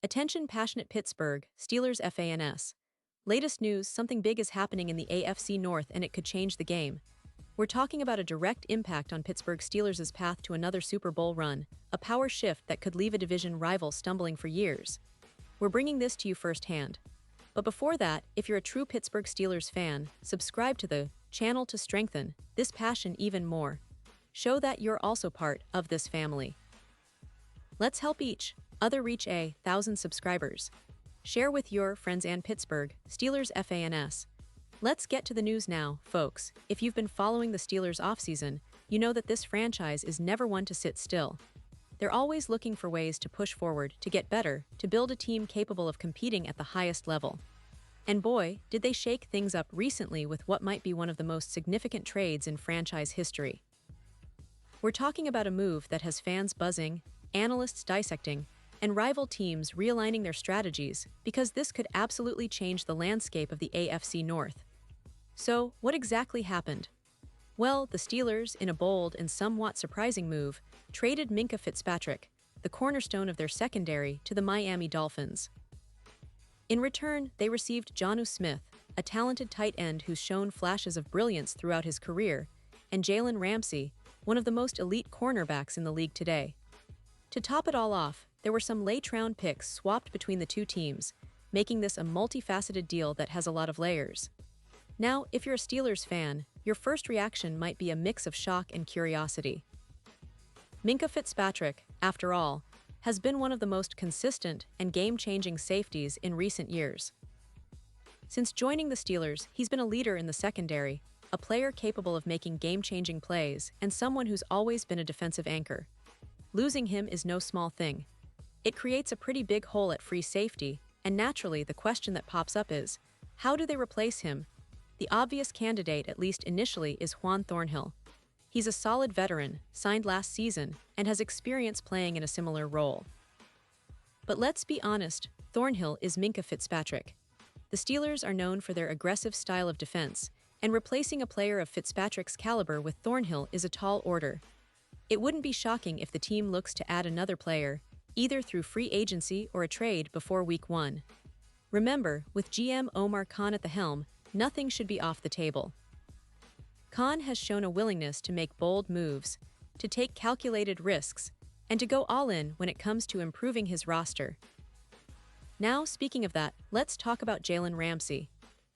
Attention passionate Pittsburgh Steelers fans. Latest news, something big is happening in the AFC North and it could change the game. We're talking about a direct impact on Pittsburgh Steelers' path to another Super Bowl run, a power shift that could leave a division rival stumbling for years. We're bringing this to you firsthand. But before that, if you're a true Pittsburgh Steelers fan, subscribe to the channel to strengthen this passion even more. Show that you're also part of this family. Let's help each other reach 1,000 subscribers. Share with your friends and Pittsburgh Steelers fans. Let's get to the news now, folks. If you've been following the Steelers offseason, you know that this franchise is never one to sit still. They're always looking for ways to push forward, to get better, to build a team capable of competing at the highest level. And boy, did they shake things up recently with what might be one of the most significant trades in franchise history. We're talking about a move that has fans buzzing, analysts dissecting, and rival teams realigning their strategies, because this could absolutely change the landscape of the AFC North. So, what exactly happened? Well, the Steelers, in a bold and somewhat surprising move, traded Minkah Fitzpatrick, the cornerstone of their secondary, to the Miami Dolphins. In return, they received Jonnu Smith, a talented tight end who's shown flashes of brilliance throughout his career, and Jalen Ramsey, one of the most elite cornerbacks in the league today. To top it all off, there were some late-round picks swapped between the two teams, making this a multifaceted deal that has a lot of layers. Now, if you're a Steelers fan, your first reaction might be a mix of shock and curiosity. Minkah Fitzpatrick, after all, has been one of the most consistent and game-changing safeties in recent years. Since joining the Steelers, he's been a leader in the secondary, a player capable of making game-changing plays, and someone who's always been a defensive anchor. Losing him is no small thing. It creates a pretty big hole at free safety, and naturally the question that pops up is, how do they replace him? The obvious candidate, at least initially, is Juan Thornhill. He's a solid veteran, signed last season, and has experience playing in a similar role. But let's be honest, Thornhill is Minkah Fitzpatrick. The Steelers are known for their aggressive style of defense, and replacing a player of Fitzpatrick's caliber with Thornhill is a tall order. It wouldn't be shocking if the team looks to add another player, either through free agency or a trade before Week 1. Remember, with GM Omar Khan at the helm, nothing should be off the table. Khan has shown a willingness to make bold moves, to take calculated risks, and to go all in when it comes to improving his roster. Now, speaking of that, let's talk about Jalen Ramsey.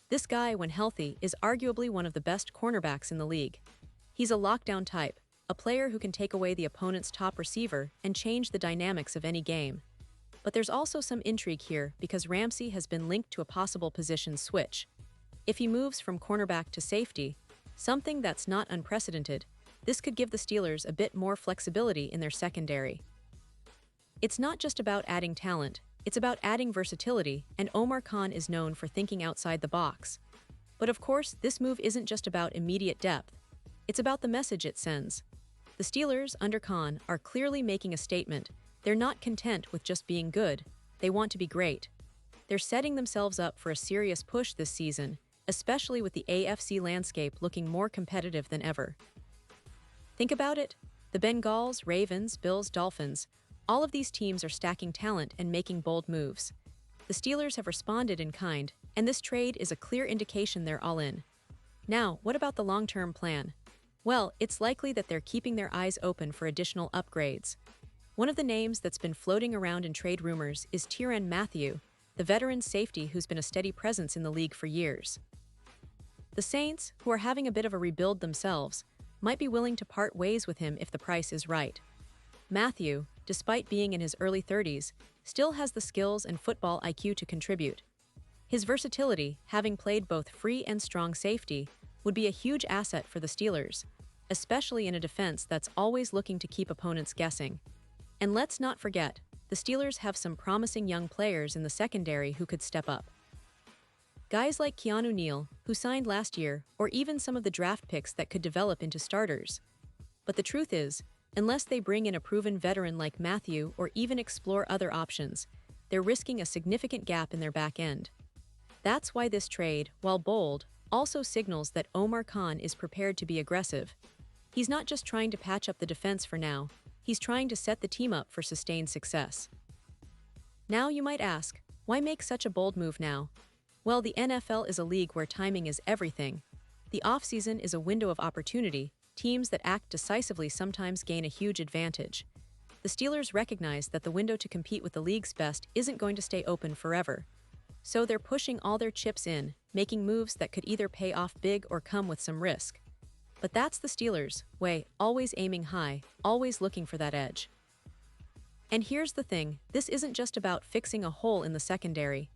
This guy, when healthy, is arguably one of the best cornerbacks in the league. He's a lockdown type, a player who can take away the opponent's top receiver and change the dynamics of any game. But there's also some intrigue here because Ramsey has been linked to a possible position switch. If he moves from cornerback to safety, something that's not unprecedented, this could give the Steelers a bit more flexibility in their secondary. It's not just about adding talent, it's about adding versatility, and Omar Khan is known for thinking outside the box. But of course, this move isn't just about immediate depth, it's about the message it sends. The Steelers, under Khan, are clearly making a statement. They're not content with just being good, they want to be great. They're setting themselves up for a serious push this season, especially with the AFC landscape looking more competitive than ever. Think about it. The Bengals, Ravens, Bills, Dolphins, all of these teams are stacking talent and making bold moves. The Steelers have responded in kind, and this trade is a clear indication they're all in. Now, what about the long-term plan? Well, it's likely that they're keeping their eyes open for additional upgrades. One of the names that's been floating around in trade rumors is Tieran Matthew, the veteran safety who's been a steady presence in the league for years. The Saints, who are having a bit of a rebuild themselves, might be willing to part ways with him if the price is right. Mathieu, despite being in his early 30s, still has the skills and football IQ to contribute. His versatility, having played both free and strong safety, would be a huge asset for the Steelers, especially in a defense that's always looking to keep opponents guessing. And let's not forget, the Steelers have some promising young players in the secondary who could step up. Guys like Keanu Neal, who signed last year, or even some of the draft picks that could develop into starters. But the truth is, unless they bring in a proven veteran like Mathieu or even explore other options, they're risking a significant gap in their back end. That's why this trade, while bold, also signals that Omar Khan is prepared to be aggressive. He's not just trying to patch up the defense for now, he's trying to set the team up for sustained success. Now you might ask, why make such a bold move now? Well, the NFL is a league where timing is everything. The offseason is a window of opportunity. Teams that act decisively sometimes gain a huge advantage. The Steelers recognize that the window to compete with the league's best isn't going to stay open forever. So they're pushing all their chips in, making moves that could either pay off big or come with some risk. But that's the Steelers' way, always aiming high, always looking for that edge. And here's the thing, this isn't just about fixing a hole in the secondary.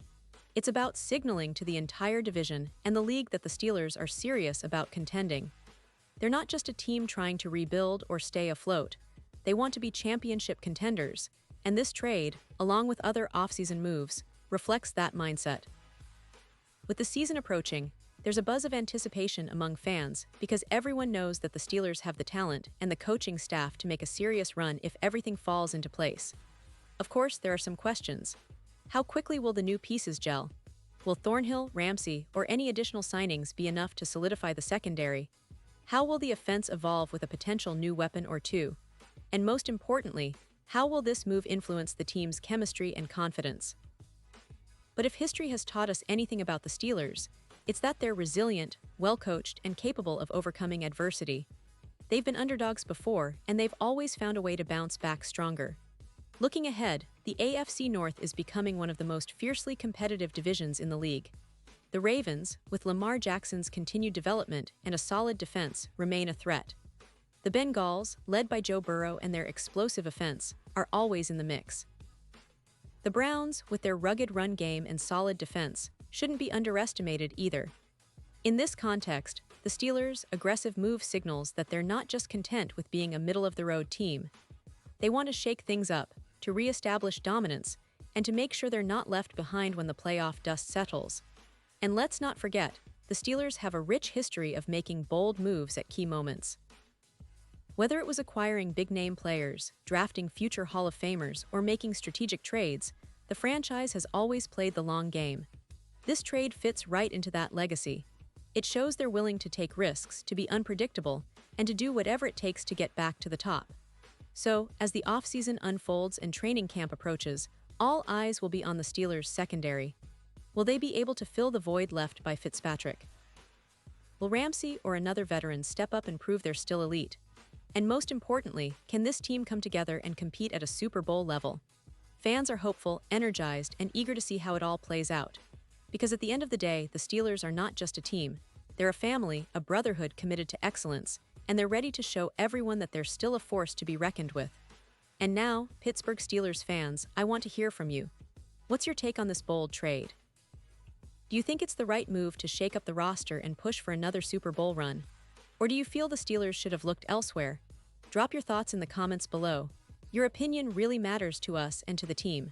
It's about signaling to the entire division and the league that the Steelers are serious about contending. They're not just a team trying to rebuild or stay afloat. They want to be championship contenders, and this trade, along with other offseason moves, reflects that mindset. With the season approaching, there's a buzz of anticipation among fans because everyone knows that the Steelers have the talent and the coaching staff to make a serious run if everything falls into place. Of course, there are some questions. How quickly will the new pieces gel? Will Thornhill, Ramsey, or any additional signings be enough to solidify the secondary? How will the offense evolve with a potential new weapon or two? And most importantly, how will this move influence the team's chemistry and confidence? But if history has taught us anything about the Steelers, it's that they're resilient, well-coached, and capable of overcoming adversity. They've been underdogs before, and they've always found a way to bounce back stronger. Looking ahead, the AFC North is becoming one of the most fiercely competitive divisions in the league. The Ravens, with Lamar Jackson's continued development and a solid defense, remain a threat. The Bengals, led by Joe Burrow and their explosive offense, are always in the mix. The Browns, with their rugged run game and solid defense, shouldn't be underestimated either. In this context, the Steelers' aggressive move signals that they're not just content with being a middle-of-the-road team. They want to shake things up, to re-establish dominance, and to make sure they're not left behind when the playoff dust settles. And let's not forget, the Steelers have a rich history of making bold moves at key moments. Whether it was acquiring big-name players, drafting future Hall of Famers, or making strategic trades, the franchise has always played the long game. This trade fits right into that legacy. It shows they're willing to take risks, to be unpredictable, and to do whatever it takes to get back to the top. So, as the offseason unfolds and training camp approaches, all eyes will be on the Steelers' secondary. Will they be able to fill the void left by Fitzpatrick? Will Ramsey or another veteran step up and prove they're still elite? And most importantly, can this team come together and compete at a Super Bowl level? Fans are hopeful, energized, and eager to see how it all plays out. Because at the end of the day, the Steelers are not just a team. They're a family, a brotherhood committed to excellence, and they're ready to show everyone that they're still a force to be reckoned with. And now, Pittsburgh Steelers fans, I want to hear from you. What's your take on this bold trade? Do you think it's the right move to shake up the roster and push for another Super Bowl run? Or do you feel the Steelers should have looked elsewhere? Drop your thoughts in the comments below. Your opinion really matters to us and to the team.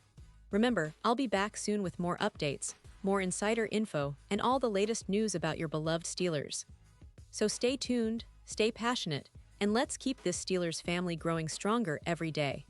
Remember, I'll be back soon with more updates, more insider info, and all the latest news about your beloved Steelers. So stay tuned, stay passionate, and let's keep this Steelers family growing stronger every day.